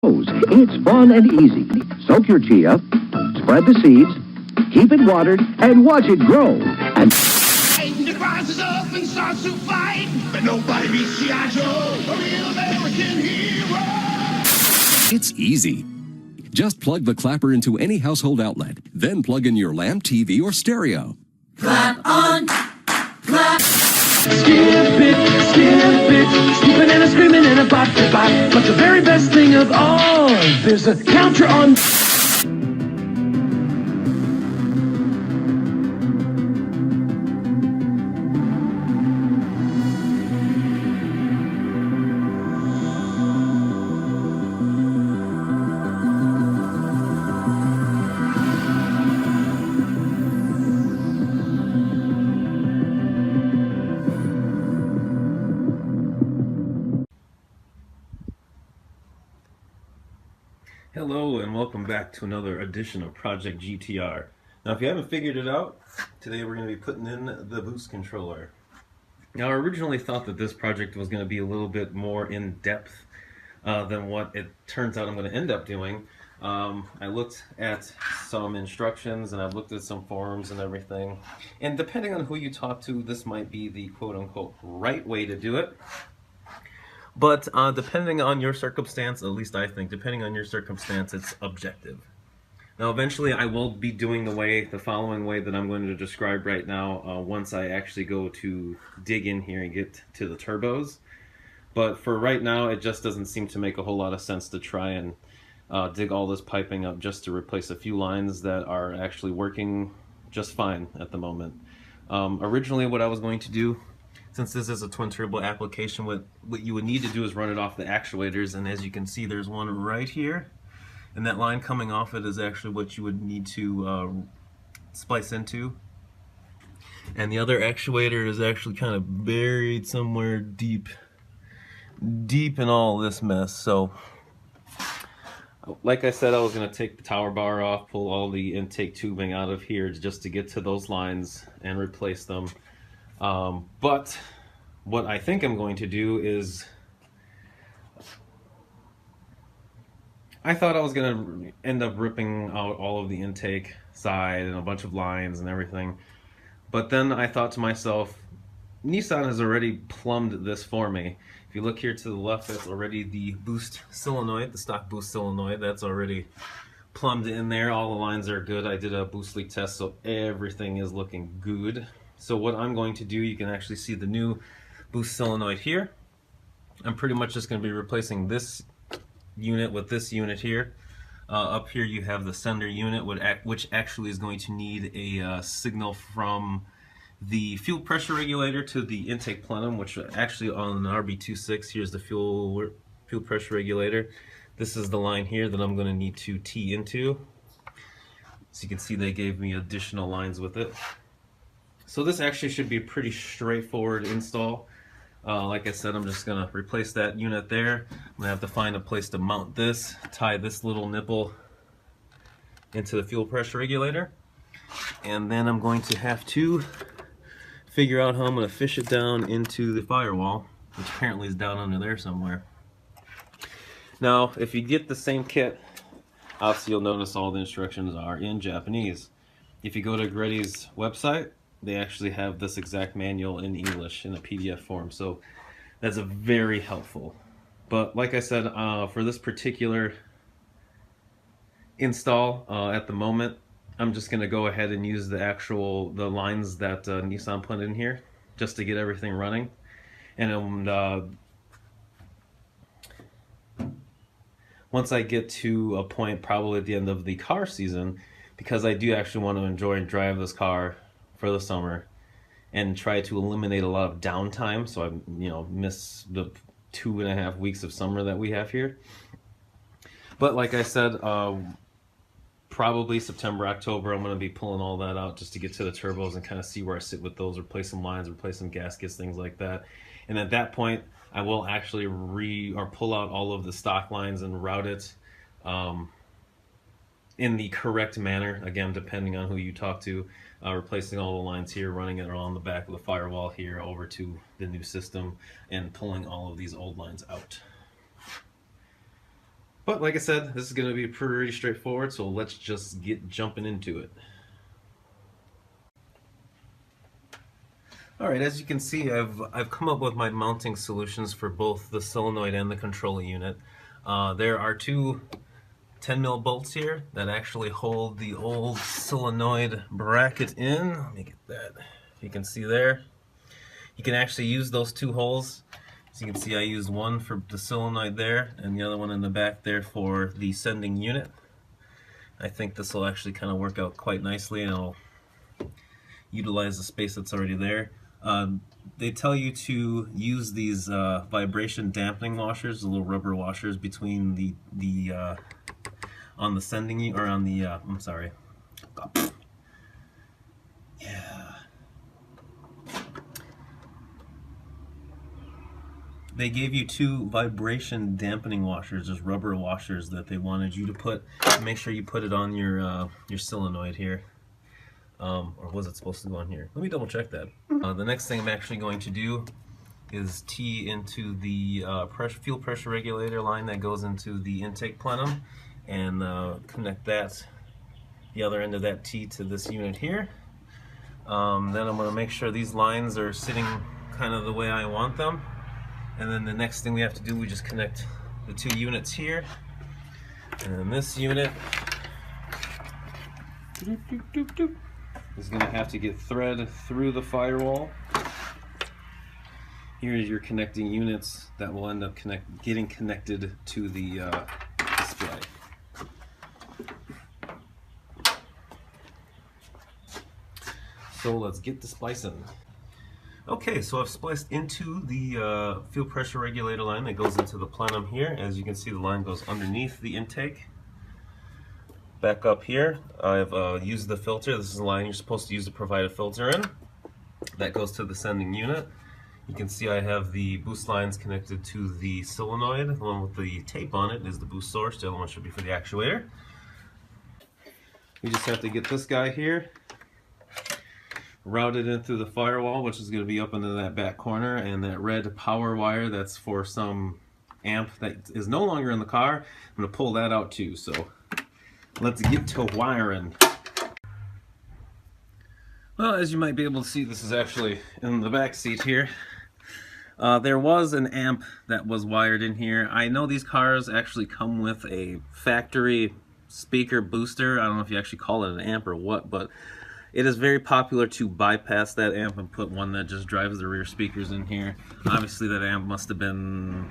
grows. It's fun and easy. Soak your chia, spread the seeds, keep it watered, and watch it grow. And it rises up and starts to fight, but nobody beats G.I. Joe, a real American hero. It's easy. Just plug the clapper into any household outlet, then plug in your lamp, TV, or stereo. Clap on, clap. Skip it, skipping and a screaming and a bop. But the very best thing of all, there's a counter on. Hello and welcome back to another edition of Project GTR. Now if you haven't figured it out, today we're going to be putting in the boost controller. Now I originally thought that this project was going to be a little bit more in depth than what it turns out I'm going to end up doing. I looked at some instructions and I've looked at some forums and everything, and depending on who you talk to, this might be the quote-unquote right way to do it. But depending on your circumstance, at least I think, depending on your circumstance, it's objective. Now eventually I will be doing the following way that I'm going to describe right now once I actually go to dig in here and get to the turbos. But for right now, it just doesn't seem to make a whole lot of sense to try and dig all this piping up just to replace a few lines that are actually working just fine at the moment. Originally what I was going to do, since this is a twin turbo application, what you would need to do is run it off the actuators, and as you can see there's one right here, and that line coming off it is actually what you would need to splice into, and the other actuator is actually kind of buried somewhere deep in all this mess. So like I said, I was going to take the tower bar off, pull all the intake tubing out of here just to get to those lines and replace them. But what I think I'm going to do is, I thought I was going to end up ripping out all of the intake side and a bunch of lines and everything. But then I thought to myself, Nissan has already plumbed this for me. If you look here to the left, that's already the boost solenoid, the stock boost solenoid. That's already plumbed in there. All the lines are good. I did a boost leak test, so everything is looking good. So what I'm going to do, you can actually see the new boost solenoid here. I'm pretty much just going to be replacing this unit with this unit here. Up here you have the sender unit, which actually is going to need a signal from the fuel pressure regulator to the intake plenum, which actually on an RB26, here's the fuel pressure regulator. This is the line here that I'm going to need to tee into. So you can see they gave me additional lines with it. So this actually should be a pretty straightforward install. Like I said, I'm just going to replace that unit there. I'm going to have to find a place to mount this, tie this little nipple into the fuel pressure regulator, and then I'm going to have to figure out how I'm going to fish it down into the firewall, which apparently is down under there somewhere. Now, if you get the same kit, obviously you'll notice all the instructions are in Japanese. If you go to Greddy's website, they actually have this exact manual in English in a PDF form, so that's a very helpful. But like I said, for this particular install at the moment, I'm just going to go ahead and use the lines that Nissan put in here just to get everything running. And once I get to a point probably at the end of the car season, because I do actually want to enjoy and drive this car for the summer and try to eliminate a lot of downtime, so I miss the 2.5 weeks of summer that we have here. But like I said, probably September, October, I'm going to be pulling all that out just to get to the turbos and kind of see where I sit with those, replace some lines, replace some gaskets, things like that. And at that point, I will actually pull out all of the stock lines and route it in the correct manner, again, depending on who you talk to, replacing all the lines here, running it along the back of the firewall here over to the new system, and pulling all of these old lines out. But like I said, this is going to be pretty straightforward, so let's just get jumping into it. Alright, as you can see, I've come up with my mounting solutions for both the solenoid and the control unit. There are two 10mm bolts here that actually hold the old solenoid bracket in. Let me get that. You can see there. You can actually use those two holes. As you can see, I used one for the solenoid there and the other one in the back there for the sending unit. I think this will actually kind of work out quite nicely, and it'll utilize the space that's already there. They tell you to use these vibration dampening washers, the little rubber washers between the on the sending or on the I'm sorry. Yeah. They gave you two vibration dampening washers, just rubber washers that they wanted you to put. Make sure you put it on your solenoid here. Or was it supposed to go on here? Let me double check that. The next thing I'm actually going to do is tee into the fuel pressure regulator line that goes into the intake plenum, and connect that, the other end of that tee, to this unit here. Then I'm going to make sure these lines are sitting kind of the way I want them. And then the next thing we have to do, we just connect the two units here. And then this unit is going to have to get thread through the firewall. Here's your connecting units that will end up getting connected to the display. So let's get to splicing. Okay, so I've spliced into the fuel pressure regulator line that goes into the plenum here. As you can see, the line goes underneath the intake. Back up here, I've used the filter. This is the line you're supposed to use to provide a filter in. That goes to the sending unit. You can see I have the boost lines connected to the solenoid. The one with the tape on it is the boost source. The other one should be for the actuator. We just have to get this guy here routed in through the firewall, which is going to be up into that back corner, and that red power wire that's for some amp that is no longer in the car. I'm going to pull that out too, so let's get to wiring. Well, as you might be able to see, this is actually in the back seat here. There was an amp that was wired in here. I know these cars actually come with a factory speaker booster. I don't know if you actually call it an amp or what, but it is very popular to bypass that amp and put one that just drives the rear speakers in here. Obviously that amp must have been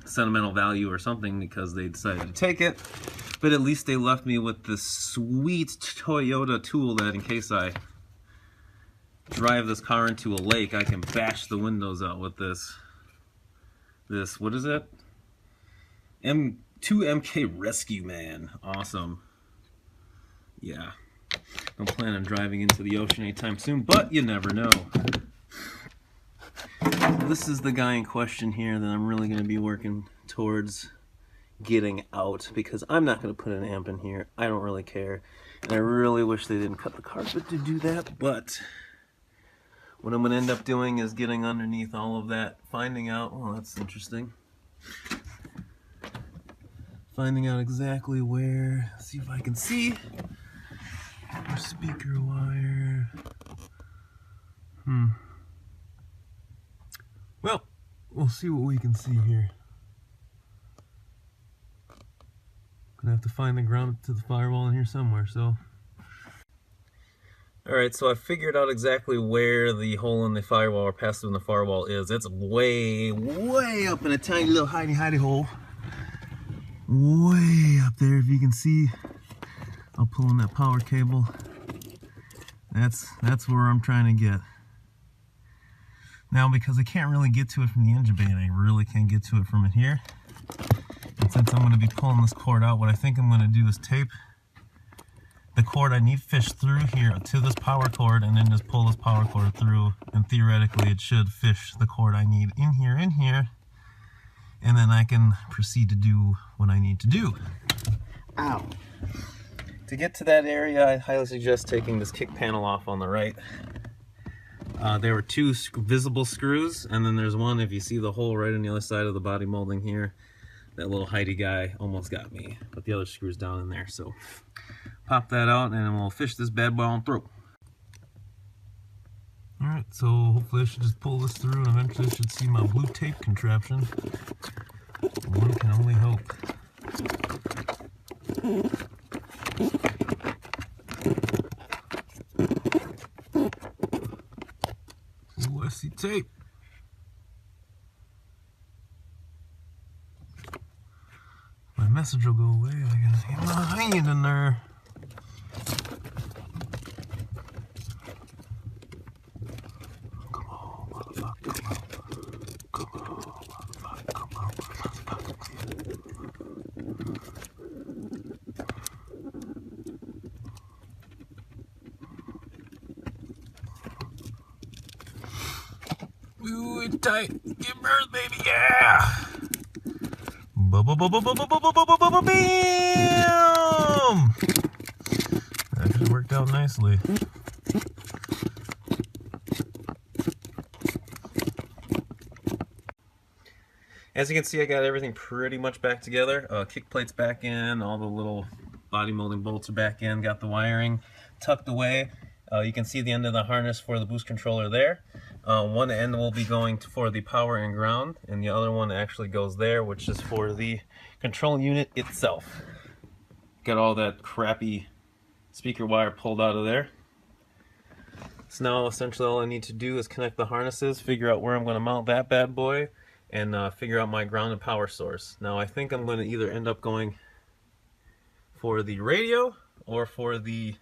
sentimental value or something because they decided to take it, but at least they left me with this sweet Toyota tool that in case I drive this car into a lake, I can bash the windows out with this, what is it? M2MK Rescue Man. Awesome. Yeah. Don't plan on driving into the ocean anytime soon, but you never know. This is the guy in question here that I'm really going to be working towards getting out, because I'm not going to put an amp in here. I don't really care. And I really wish they didn't cut the carpet to do that, but what I'm going to end up doing is getting underneath all of that, finding out, oh, that's interesting. Finding out exactly where, see if I can see. Speaker wire. Well, we'll see what we can see here. Gonna have to find the ground to the firewall in here somewhere, so. Alright, so I figured out exactly where the hole in the firewall or passive in the firewall is. It's way, way up in a tiny little hidey hole. Way up there, if you can see. I'll pull in that power cable. That's where I'm trying to get. Now, because I can't really get to it from the engine bay, and I really can't get to it from it here. And since I'm going to be pulling this cord out, what I think I'm going to do is tape the cord I need fished through here to this power cord, and then just pull this power cord through, and theoretically it should fish the cord I need in here, and then I can proceed to do what I need to do. Ow. To get to that area, I highly suggest taking this kick panel off on the right. There were two visible screws, and then there's one, if you see the hole right on the other side of the body molding here. that little Heidi guy almost got me, but the other screw's down in there. So pop that out and then we'll fish this bad boy on through. Alright, so hopefully I should just pull this through and eventually I should see my blue tape contraption. One can only hope. Ooh, I see tape. My message will go away. I gotta get my hand in there. Come on, motherfucker. Come on, motherfucker. Come on, motherfucker. Ooh, it's tight. Give birth, baby. Yeah. Bam! That just worked out nicely. As you can see, I got everything pretty much back together. Kick plates back in, all the little body molding bolts are back in, got the wiring tucked away. You can see the end of the harness for the boost controller there. One end will be going for the power and ground, and the other one actually goes there, which is for the control unit itself. Got all that crappy speaker wire pulled out of there. So now essentially all I need to do is connect the harnesses, figure out where I'm going to mount that bad boy, and figure out my ground and power source. Now I think I'm going to either end up going for the radio or for the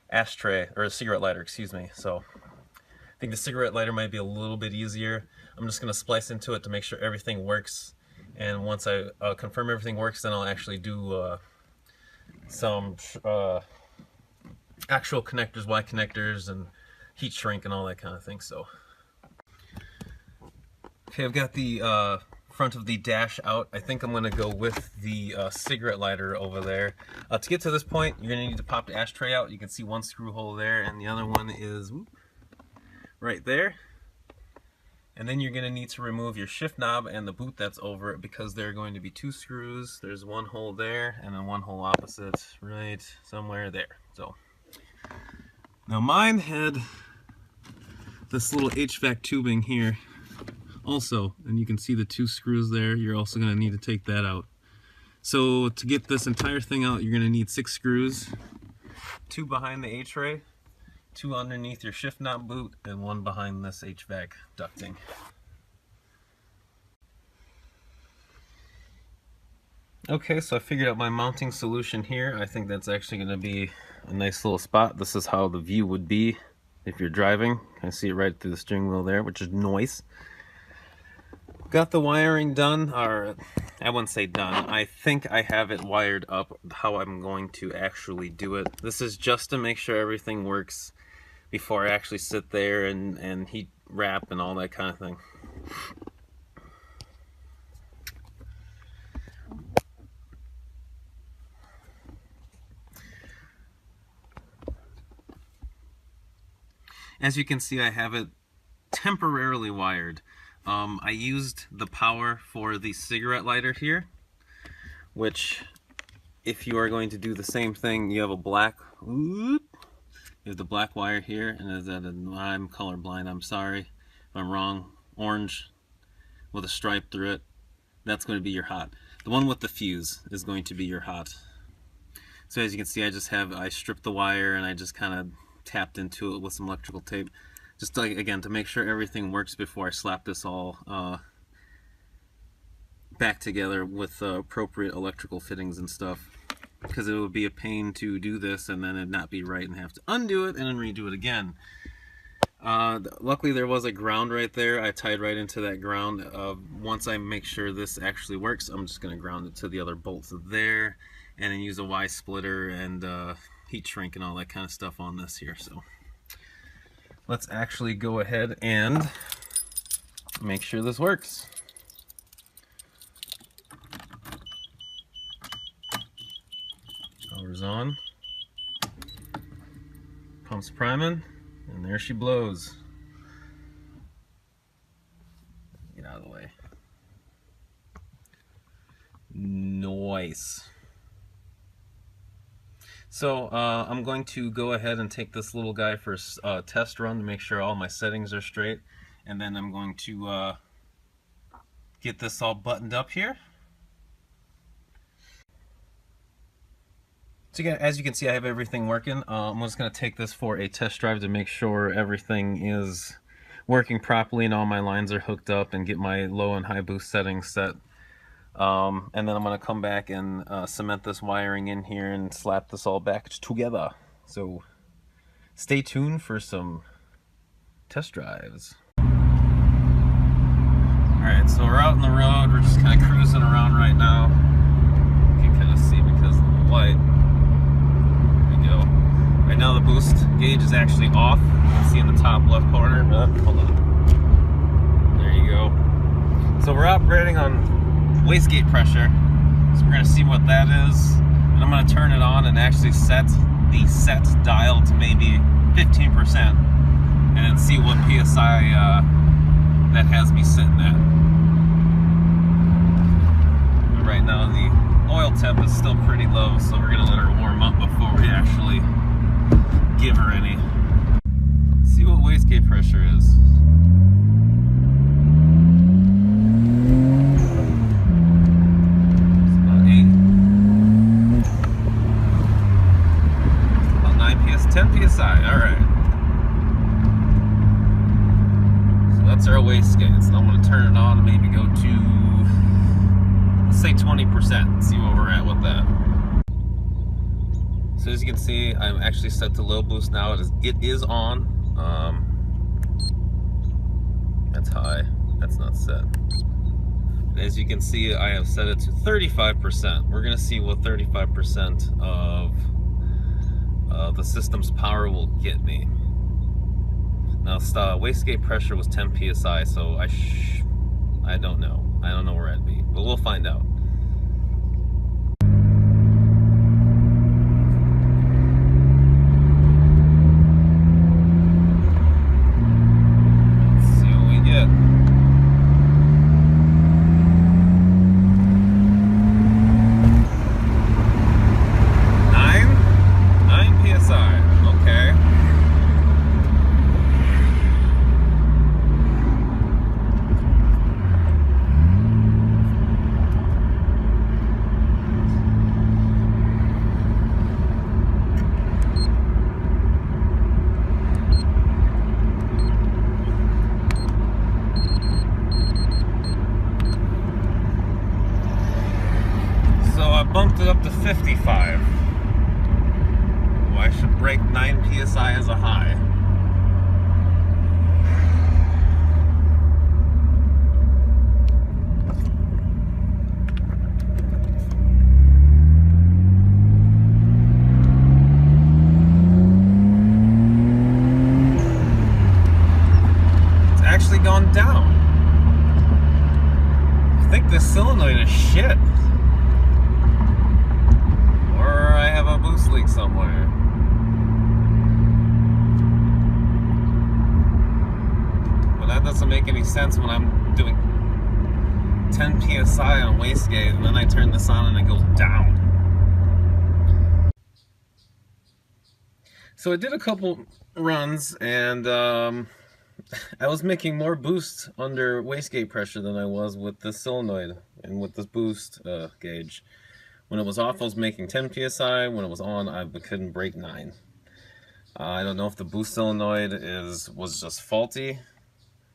ashtray, or a cigarette lighter, excuse me. So I think the cigarette lighter might be a little bit easier. I'm just going to splice into it to make sure everything works, and once I confirm everything works, then I'll actually do some actual connectors, Y connectors, and heat shrink and all that kind of thing. So okay, I've got the front of the dash out. I think I'm going to go with the cigarette lighter over there. To get to this point, you're going to need to pop the ashtray out. You can see one screw hole there, and the other one is right there. And then you're going to need to remove your shift knob and the boot that's over it, because there are going to be two screws. There's one hole there and then one hole opposite right somewhere there. So now mine had this little HVAC tubing here also, and you can see the two screws there. You're also going to need to take that out. So to get this entire thing out, you're going to need 6 screws, 2 behind the H-ray, 2 underneath your shift knob boot, and 1 behind this HVAC ducting. Okay, so I figured out my mounting solution here. I think that's actually going to be a nice little spot. This is how the view would be if you're driving. I see it right through the steering wheel there, which is nice. Got the wiring done, or I wouldn't say done. I think I have it wired up how I'm going to actually do it. This is just to make sure everything works before I actually sit there and heat wrap and all that kind of thing. As you can see, I have it temporarily wired. I used the power for the cigarette lighter here, which if you are going to do the same thing, you have a black, you have the black wire here, and I'm colorblind, I'm sorry if I'm wrong, orange with a stripe through it, that's going to be your hot. The one with the fuse is going to be your hot. So as you can see, I stripped the wire and I just kind of tapped into it with some electrical tape. Just like, again, to make sure everything works before I slap this all back together with appropriate electrical fittings and stuff. Because it would be a pain to do this and then it'd not be right and have to undo it and then redo it again. Luckily there was a ground right there. I tied right into that ground. Once I make sure this actually works, I'm just going to ground it to the other bolts there and then use a Y splitter and heat shrink and all that kind of stuff on this here. So let's actually go ahead and make sure this works. Power's on. Pump's priming, and there she blows. Get out of the way. twice. So I'm going to go ahead and take this little guy for a test run to make sure all my settings are straight, and then I'm going to get this all buttoned up here. So again, as you can see, I have everything working. I'm just going to take this for a test drive to make sure everything is working properly and all my lines are hooked up, and get my low and high boost settings set. And then I'm going to come back and cement this wiring in here and slap this all back together. So stay tuned for some test drives. Alright, so we're out on the road. We're just kind of cruising around right now. You can kind of see because of the light. There we go. Right now the boost gauge is actually off. You can see in the top left corner. Hold on. There you go. So we're operating on wastegate pressure, so we're going to see what that is, and I'm going to turn it on and actually set the set dial to maybe 15% and then see what PSI that has me sitting at. But right now the oil temp is still pretty low, so we're going to let her warm up before we actually give her any. Let's see what wastegate pressure is. Alright. So that's our wastegate. So I'm going to turn it on and maybe go to, let's say 20%, see where we're at with that. So as you can see, I'm actually set to low boost now. It is on. That's high. That's not set. As you can see, I have set it to 35%. We're going to see what 35% of the system's power will get me. Now, wastegate pressure was 10 psi, so I don't know. I don't know where I'd be, but we'll find out. Let's see what we get. Bumped it up to 55. Well, I should break 9 psi as a high. It's actually gone down. I think this solenoid is shit. I have a boost leak somewhere. But that doesn't make any sense when I'm doing 10 psi on wastegate and then I turn this on and it goes down. So I did a couple runs and I was making more boost under wastegate pressure than I was with the solenoid and with this boost gauge. When it was off, I was making 10 psi. When it was on, I couldn't break 9. I don't know if the boost solenoid was just faulty,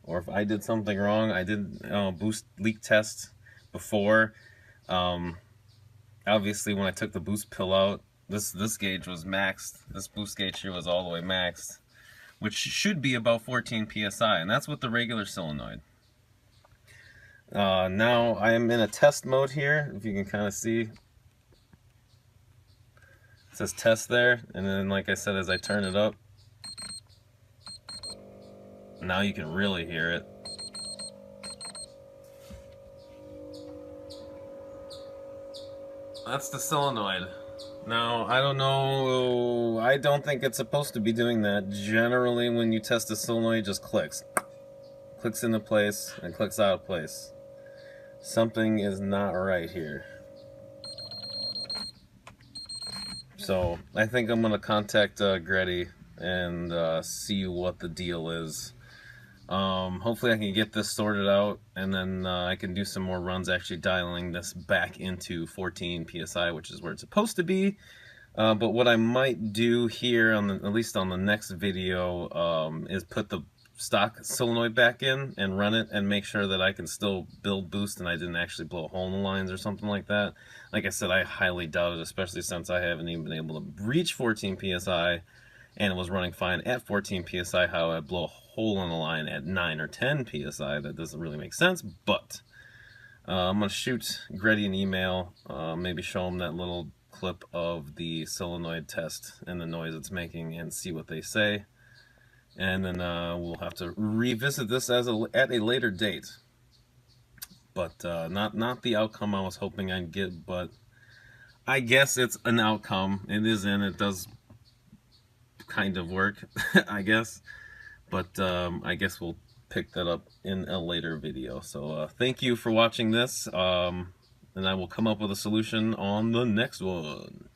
or if I did something wrong. I did boost leak test before. Obviously, when I took the boost pill out, this gauge was maxed. This boost gauge here was all the way maxed, which should be about 14 psi, and that's with the regular solenoid. Now I am in a test mode here, if you can kind of see. It says test there, and then like I said, as I turn it up, now you can really hear it. That's the solenoid. Now, I don't know, I don't think it's supposed to be doing that. Generally, when you test a solenoid, it just clicks. Clicks into place and clicks out of place. Something is not right here. So I think I'm gonna contact Greddy and see what the deal is. Hopefully I can get this sorted out, and then I can do some more runs actually dialing this back into 14 PSI, which is where it's supposed to be. But what I might do here, at least on the next video, is put the stock solenoid back in and run it and make sure that I can still build boost and I didn't actually blow a hole in the lines or something like that. Like I said, I highly doubt it, especially since I haven't even been able to reach 14 PSI and it was running fine at 14 PSI. How I blow a hole in the line at 9 or 10 PSI, that doesn't really make sense. But I'm going to shoot Greddy an email, maybe show him that little clip of the solenoid test and the noise it's making and see what they say. And then we'll have to revisit this at a later date. But not the outcome I was hoping I'd get, but I guess it's an outcome. It is in. It does kind of work, I guess. But I guess we'll pick that up in a later video. So thank you for watching this, and I will come up with a solution on the next one.